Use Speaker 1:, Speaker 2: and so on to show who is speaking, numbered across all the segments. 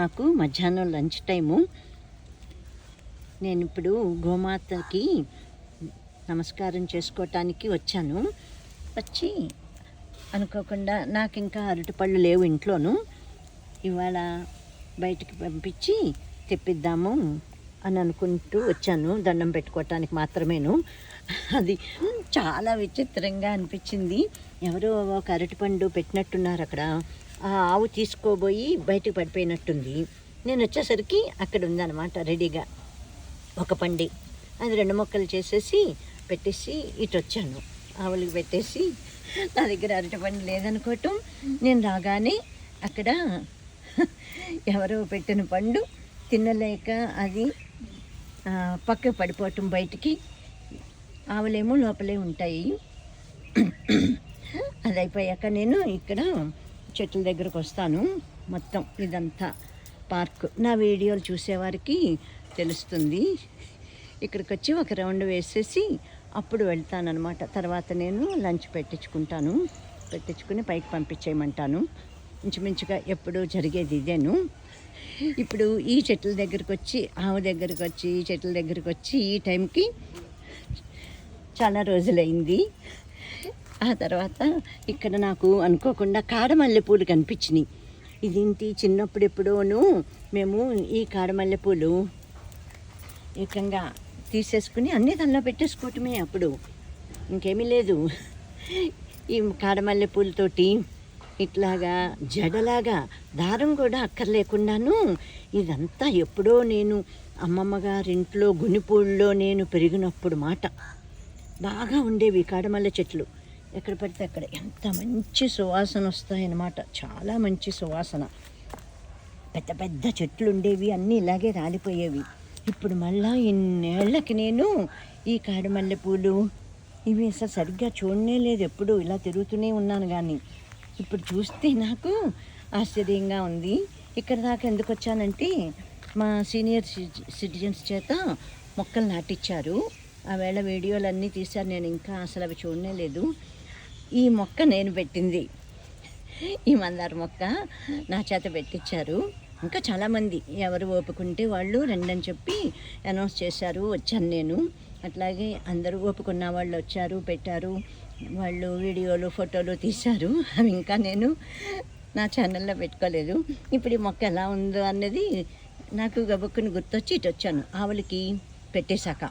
Speaker 1: నాకు మధ్యాహ్నం lunch time. నేను ఇప్పుడు గోమాతకి నమస్కారం చేసుకోవటానికి వచ్చాను. వచ్చి అనుకోకుండా నాకు ఇంకా అరటిపళ్ళు లేవు ఇంట్లోనూ. ఇవాళ బయటికి పంపించి తెప్పిద్దాము అని అనుకుంటూ వచ్చాను, దండం పెట్టుకోవటానికి మాత్రమేను. అది చాలా విచిత్రంగా అనిపించింది. ఎవరో ఒక అరటిపండు పెట్టినట్టున్నారు అక్కడ. ఆ ఆవు తీసుకోబోయి బయటకు పడిపోయినట్టుంది. నేను వచ్చేసరికి అక్కడ ఉందన్నమాట రెడీగా ఒక పండి. అది 2 ముక్కలు చేసేసి పెట్టేసి ఇటు వచ్చాను. ఆవులకి పెట్టేసి నా దగ్గర అరటిపండు లేదనుకోవటం, నేను రాగానే అక్కడ ఎవరో పెట్టిన పండు తినలేక అది పక్కకు పడిపోవటం బయటికి. ఆవులేమో లోపలే ఉంటాయి. అది అయిపోయాక నేను ఇక్కడ చెట్ల దగ్గరకు వస్తాను. మొత్తం ఇదంతా పార్క్ నా వీడియోలు చూసేవారికి తెలుస్తుంది. ఇక్కడికి వచ్చి ఒక రౌండ్ వేసేసి అప్పుడు వెళ్తానన్నమాట. తర్వాత నేను లంచ్ పెట్టించుకుని పైకి పంపించేయమంటాను. ఇంచుమించుగా ఎప్పుడు జరిగేది ఇదేను. ఇప్పుడు ఈ చెట్ల దగ్గరికి వచ్చి ఆవు దగ్గరికి వచ్చి ఈ చెట్ల దగ్గరికి వచ్చి ఈ టైంకి చాలా రోజులైంది. ఆ తర్వాత ఇక్కడ నాకు అనుకోకుండా కాడమల్లెపూలు కనిపించినాయి. ఇదేంటి, చిన్నప్పుడు ఎప్పుడోనూ మేము ఈ కాడమల్లెపూలు ఏకంగా తీసేసుకుని అన్నీ దానిలో పెట్టేసుకోవటమే. అప్పుడు ఇంకేమీ లేదు. ఈ కాడమల్లెపూలతోటి ఇట్లాగా జడలాగా దారం కూడా అక్కర్లేకుండాను ఇదంతా ఎప్పుడో నేను అమ్మమ్మ గారింట్లో గునిపూళ్ళలో నేను పెరిగినప్పుడు మాట. బాగా ఉండేవి కాడమల్లె చెట్లు. ఎక్కడ పడితే అక్కడ ఎంత మంచి సువాసన వస్తాయన్నమాట. చాలా మంచి సువాసన. పెద్ద పెద్ద చెట్లు ఉండేవి, అన్నీ ఇలాగే రాలిపోయేవి. ఇప్పుడు మళ్ళా ఇన్నేళ్లకి నేను ఈ కాడమల్లె పూలు ఇవి అసలు సరిగ్గా చూడనే లేదు. ఎప్పుడు ఇలా తిరుగుతూనే ఉన్నాను, కానీ ఇప్పుడు చూస్తే నాకు ఆశ్చర్యంగా ఉంది. ఇక్కడ దాకా ఎందుకు వచ్చానంటే మా సీనియర్ సిటిజన్స్ చేత మొక్కలు నాటిచ్చారు. ఆ వేళ వీడియోలన్నీ తీశారు, నేను ఇంకా అసలు అవి చూడనే లేదు. ఈ మొక్క నేను పెట్టింది, ఈ మందార మొక్క నా చేత పెట్టించారు. ఇంకా చాలామంది ఎవరు ఓపుకుంటే వాళ్ళు రండని చెప్పి అనౌన్స్ చేశారు. వచ్చాను నేను. అట్లాగే అందరూ ఓపుకున్న వాళ్ళు వచ్చారు, పెట్టారు. వాళ్ళు వీడియోలు ఫోటోలు తీశారు. అవి ఇంకా నేను నా ఛానల్లో పెట్టుకోలేదు. ఇప్పుడు ఈ మొక్క ఎలా ఉందో అన్నది నాకు గబుక్కుని గుర్తొచ్చి ఇటు వచ్చాను. ఆవులకి పెట్టేశాక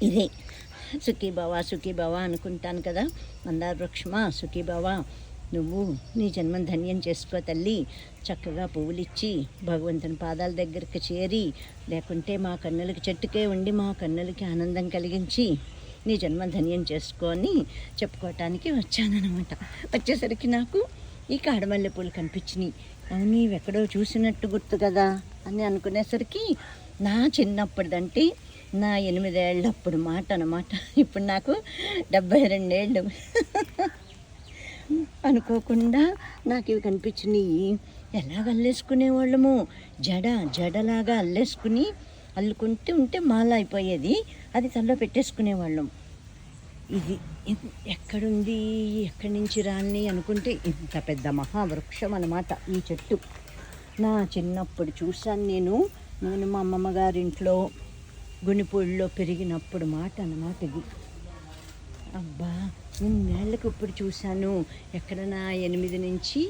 Speaker 1: ఇదే సుఖీభవ అనుకుంటాను కదా. మందార వృక్షమా సుఖీభవ, నువ్వు నీ జన్మం ధన్యం చేసుకో తల్లి. చక్కగా పువ్వులు ఇచ్చి భగవంతుని పాదాల దగ్గరికి చేరి, లేకుంటే మా కన్నులకి చెట్టుకే ఉండి మా కన్నులకి ఆనందం కలిగించి నీ జన్మం ధన్యం చేసుకొని చెప్పుకోవటానికి వచ్చానన్నమాట. వచ్చేసరికి నాకు ఈ కాడమల్లె పూలు కనిపించినాయి. అవును, ఇవి ఎక్కడో చూసినట్టు గుర్తు కదా అని అనుకునేసరికి నా చిన్నప్పటిదంటే నా 8 ఏళ్ళప్పుడు మాట అన్నమాట. ఇప్పుడు నాకు 72 ఏళ్ళు. అనుకోకుండా నాకు ఇవి కనిపించినాయి. ఎలాగ అల్లేసుకునేవాళ్ళము, జడలాగా అల్లుకుంటూ ఉంటే మాల అయిపోయేది. అది తలలో పెట్టేసుకునేవాళ్ళం. ఇది ఎక్కడుంది, ఎక్కడి నుంచి రాని అనుకుంటే ఇంత పెద్ద మహావృక్షం అన్నమాట ఈ చెట్టు. నా చిన్నప్పుడు చూశాను నేను మా అమ్మమ్మ గారింట్లో గునిపూడిలో పెరిగినప్పుడు మాట అన్నమాట ఇది. అబ్బా, ఇన్నేళ్ళకి ఇప్పుడు చూశాను. ఎక్కడ నా 8 నుంచి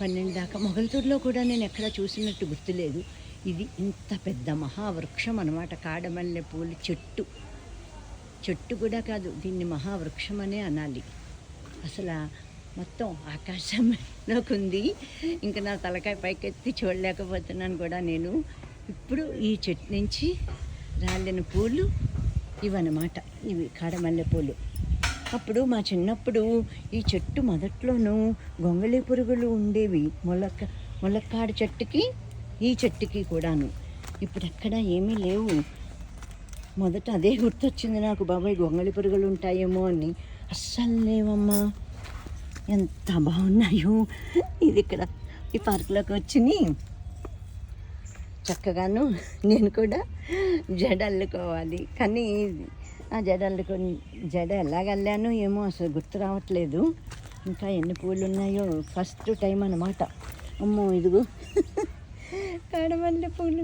Speaker 1: 12 దాకా మొగల్తూరులో కూడా నేను ఎక్కడ చూసినట్టు గుర్తులేదు. ఇది ఇంత పెద్ద మహావృక్షం అన్నమాట. కాడమల్లె పూలు చెట్టు కూడా కాదు, దీన్ని మహావృక్షం అనే అనాలి. అసలు మొత్తం ఆకాశంలోకి ఉంది. ఇంకా నా తలకాయ పైకెత్తి చూడలేకపోతున్నాను కూడా నేను. ఇప్పుడు ఈ చెట్టు నుంచి రాలిన పూలు ఇవన్నమాట. ఇవి కాడమల్లె పూలు. అప్పుడు మా చిన్నప్పుడు ఈ చెట్టు మొదట్లోనూ గొంగళి పురుగులు ఉండేవి. ములక్కాడ చెట్టుకి ఈ చెట్టుకి కూడాను. ఇప్పుడు ఎక్కడ ఏమీ లేవు. మొదట అదే గుర్తొచ్చింది నాకు, బాబాయ్ గొంగళి పురుగులు ఉంటాయేమో అని. అస్సలు లేవమ్మా, ఎంత బాగున్నాయో. ఇది ఇక్కడ ఈ పార్కులోకి వచ్చినాయి. చక్కగాను నేను కూడా జడ అల్లుకోవాలి, కానీ ఆ జడ ఎలాగల్లానో ఏమో అసలు గుర్తు రావట్లేదు. ఇంకా ఎన్ని పూలు ఉన్నాయో. ఫస్ట్ టైం అన్నమాట. అమ్మో, ఇదిగో కాడమల్లె పూలు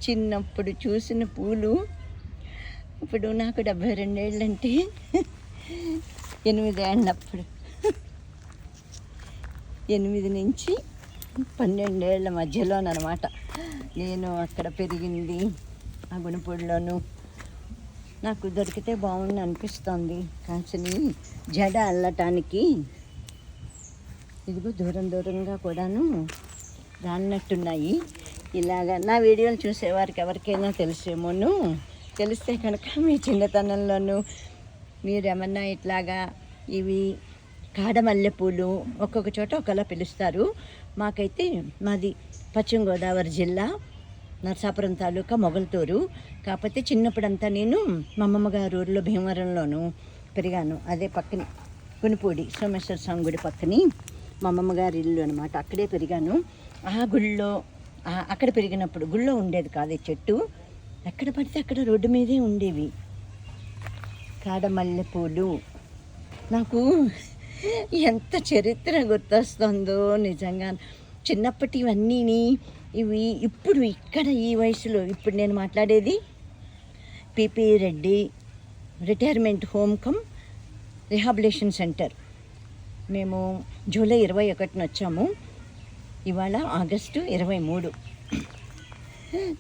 Speaker 1: చిన్నప్పుడు చూసిన పూలు. ఇప్పుడు నాకు 72 ఏళ్ళంటే 8 ఏళ్ళప్పుడు 8 నుంచి 12 ఏళ్ళ మధ్యలోనమాట నేను అక్కడ పెరిగింది. ఆ గుణపూడిలోను నాకు దొరికితే బాగుంది అనిపిస్తుంది. కాసిని జడ అల్లటానికి ఇదిగో దూరం దూరంగా కూడాను రాన్నట్టున్నాయి. ఇలాగా నా వీడియోలు చూసేవారికి ఎవరికైనా తెలిసేమోను. తెలిస్తే కనుక మీ చిన్నతనంలోనూ మీరేమన్నా ఇట్లాగా ఇవి కాడమల్లెపూలు ఒక్కొక్క చోట ఒకలా పిలుస్తారు. మాకైతే మాది పశ్చిమ గోదావరి జిల్లా నరసాపురం తాలూకా మొగల్తూరు. కాకపోతే చిన్నప్పుడంతా నేను మా అమ్మమ్మ గారి ఊరిలో భీమవరంలోను పెరిగాను. అదే పక్కనే గునిపూడి సోమేశ్వర స్వామి గుడి పక్కని మా అమ్మమ్మ గారి ఇల్లు అనమాట. అక్కడే పెరిగాను. ఆ గుళ్ళో అక్కడ పెరిగినప్పుడు గుళ్ళో ఉండేది కాదు చెట్టు, ఎక్కడ పడితే అక్కడ రోడ్డు మీదే ఉండేవి కాడమల్లెపూలు. నాకు ఎంత చరిత్ర గుర్తొస్తుందో నిజంగా. చిన్నప్పటివన్నీ ఇవి ఇప్పుడు ఇక్కడ ఈ వయసులో ఇప్పుడు నేను మాట్లాడేది PP Reddy retirement home cum rehabilitation centre. మేము జూలై 21న వచ్చాము. ఇవాళ ఆగస్టు 23.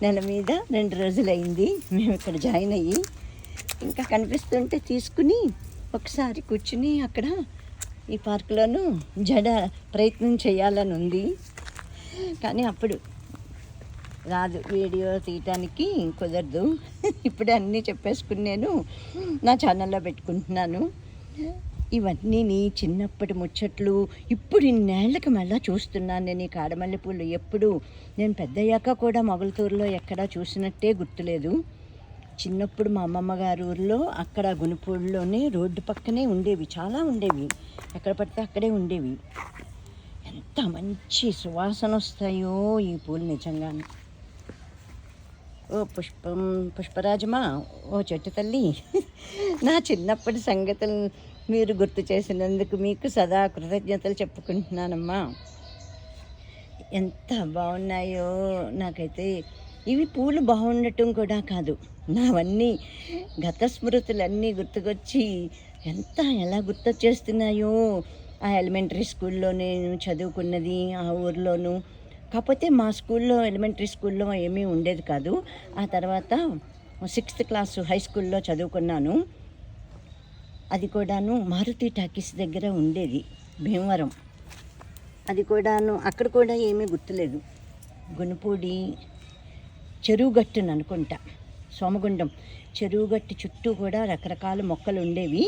Speaker 1: నెల మీద 2 రోజులైంది మేము ఇక్కడ జాయిన్ అయ్యి. ఇంకా కనిపిస్తుంటే తీసుకుని ఒకసారి కూర్చుని అక్కడ ఈ పార్కులోనూ జడ ప్రయత్నం చేయాలని ఉంది. కానీ అప్పుడు రాదు, వీడియో తీయటానికి కుదరదు. ఇప్పుడే అన్నీ చెప్పేసుకుని నేను నా ఛానల్లో పెట్టుకుంటున్నాను. ఇవన్నీ చిన్నప్పటి ముచ్చట్లు ఇప్పుడు ఇన్నేళ్లకు మళ్ళీ చూస్తున్నాను నేను ఈ కాడమల్లెపూలు. ఎప్పుడు నేను పెద్దయ్యాక కూడా మొగల్తూరులో ఎక్కడా చూసినట్టే గుర్తులేదు. చిన్నప్పుడు మా అమ్మమ్మ గారి ఊరిలో అక్కడ గునిపూడిలోనే రోడ్డు పక్కనే ఉండేవి, చాలా ఉండేవి, ఎక్కడ పడితే అక్కడే ఉండేవి. ఎంత మంచి సువాసన వస్తాయో ఈ పూలు నిజంగానే. ఓ పుష్పరాజమా, ఓ చెట్టు తల్లి, నా చిన్నప్పటి సంగతులు మీరు గుర్తు చేసినందుకు మీకు సదా కృతజ్ఞతలు చెప్పుకుంటున్నానమ్మా. ఎంత బాగున్నాయో. నాకైతే ఇవి పూలు బాగుండటం కూడా కాదు, నావన్నీ గత స్మృతులన్నీ గుర్తుకొచ్చి ఎలా గుర్తొచ్చేస్తున్నాయో. ఆ ఎలిమెంటరీ స్కూల్లో నేను చదువుకున్నది ఆ ఊర్లోనూ. కాకపోతే మా స్కూల్లో ఎలిమెంటరీ స్కూల్లో ఏమీ ఉండేది కాదు. ఆ తర్వాత 6th క్లాసు హై స్కూల్లో చదువుకున్నాను. అది కూడాను మారుతి టాకీస్ దగ్గర ఉండేది భీమవరం. అది కూడాను అక్కడ కూడా ఏమీ గుర్తులేదు. గునిపూడి చెరువుగట్టును అనుకుంటా, సోమగుండం చెరువుగట్టు చుట్టూ కూడా రకరకాల మొక్కలు ఉండేవి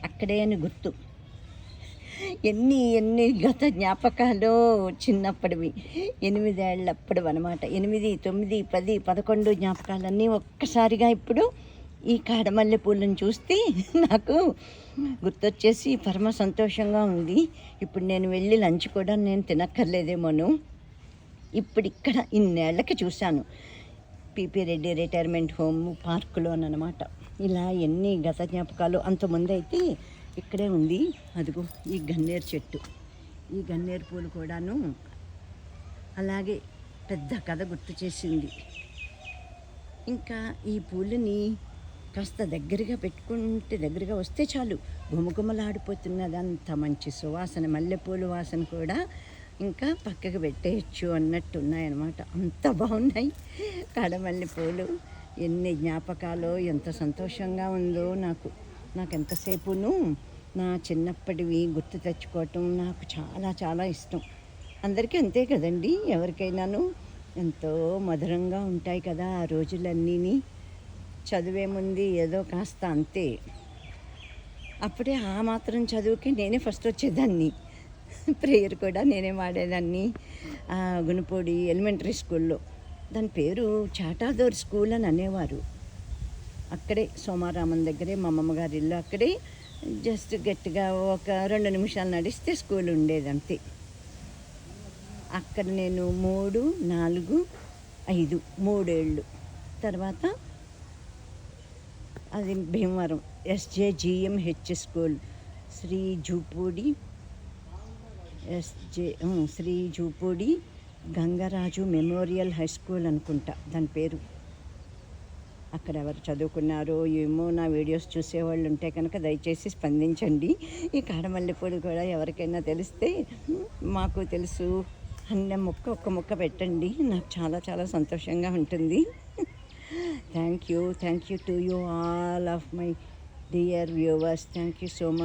Speaker 1: అక్కడే అని గుర్తు. ఎన్ని గత జ్ఞాపకాలు చిన్నప్పటివి, 8 ఏళ్ళప్పుడు అనమాట. 8, 9, 10, 11 జ్ఞాపకాలన్నీ ఒక్కసారిగా ఇప్పుడు ఈ కాడమల్లె పూలను చూస్తే నాకు గుర్తొచ్చేసి పరమ సంతోషంగా ఉంది. ఇప్పుడు నేను వెళ్ళి లంచ్ కూడా నేను తినక్కర్లేదేమోను. ఇప్పుడు ఇక్కడ ఇన్నేళ్ళకి చూశాను పిపి రెడ్డి రిటైర్మెంట్ హోమ్ పార్కులోనమాట. ఇలా ఎన్ని గత జ్ఞాపకాలు. అంతకుముందు అయితే ఇక్కడే ఉంది, అదిగో ఈ గన్నేరు చెట్టు, ఈ గన్నేరు పూలు కూడాను అలాగే పెద్ద కథ గుర్తు చేసింది. ఇంకా ఈ పూలని కాస్త దగ్గరగా పెట్టుకుంటే, దగ్గరగా వస్తే చాలు గుమగుమలాడిపోతున్నది. అంత మంచి సువాసన, మల్లెపూలు వాసన కూడా ఇంకా పక్కకు పెట్టేయచ్చు అన్నట్టు ఉన్నాయన్నమాట. అంత బాగున్నాయి కాడమల్లె పూలు. ఎన్ని జ్ఞాపకాలు, ఎంత సంతోషంగా ఉందో నాకు ఎంతసేపును నా చిన్నప్పటివి గుర్తు తెచ్చుకోవటం నాకు చాలా చాలా ఇష్టం. అందరికీ అంతే కదండి, ఎవరికైనాను ఎంతో మధురంగా ఉంటాయి కదా ఆ రోజులన్నీ. చదివేముంది ఏదో కాస్త అంతే. అప్పుడే ఆ మాత్రం చదువుకి నేనే ఫస్ట్ వచ్చేదాన్ని, ప్రేయర్ కూడా నేనే వాడేదాన్ని. గునిపూడి ఎలిమెంటరీ స్కూల్లో, దాని పేరు చాటాదోర్ స్కూల్ అని అనేవారు. అక్కడే సోమారామన్ దగ్గరే మా అమ్మమ్మ గారి ఇల్లు. అక్కడే జస్ట్ గట్టిగా ఒక 2 నిమిషాలు నడిస్తే స్కూల్ ఉండేది అంతే. అక్కడ నేను 3, 4, 5 3 ఏళ్ళు తర్వాత అది Bhimavaram SJGMH school, Shri Jupudi Gangaraju memorial high school అనుకుంటా దాని పేరు. అక్కడ ఎవరు చదువుకున్నారో ఏమో, నా వీడియోస్ చూసేవాళ్ళు ఉంటే కనుక దయచేసి స్పందించండి. ఈ కాడమల్లెపూలు కూడా ఎవరికైనా తెలిస్తే మాకు తెలుసు అన్న ఒక్క ముక్క పెట్టండి, నాకు చాలా చాలా సంతోషంగా ఉంటుంది. Thank you to you all of my dear viewers. Thank you so much.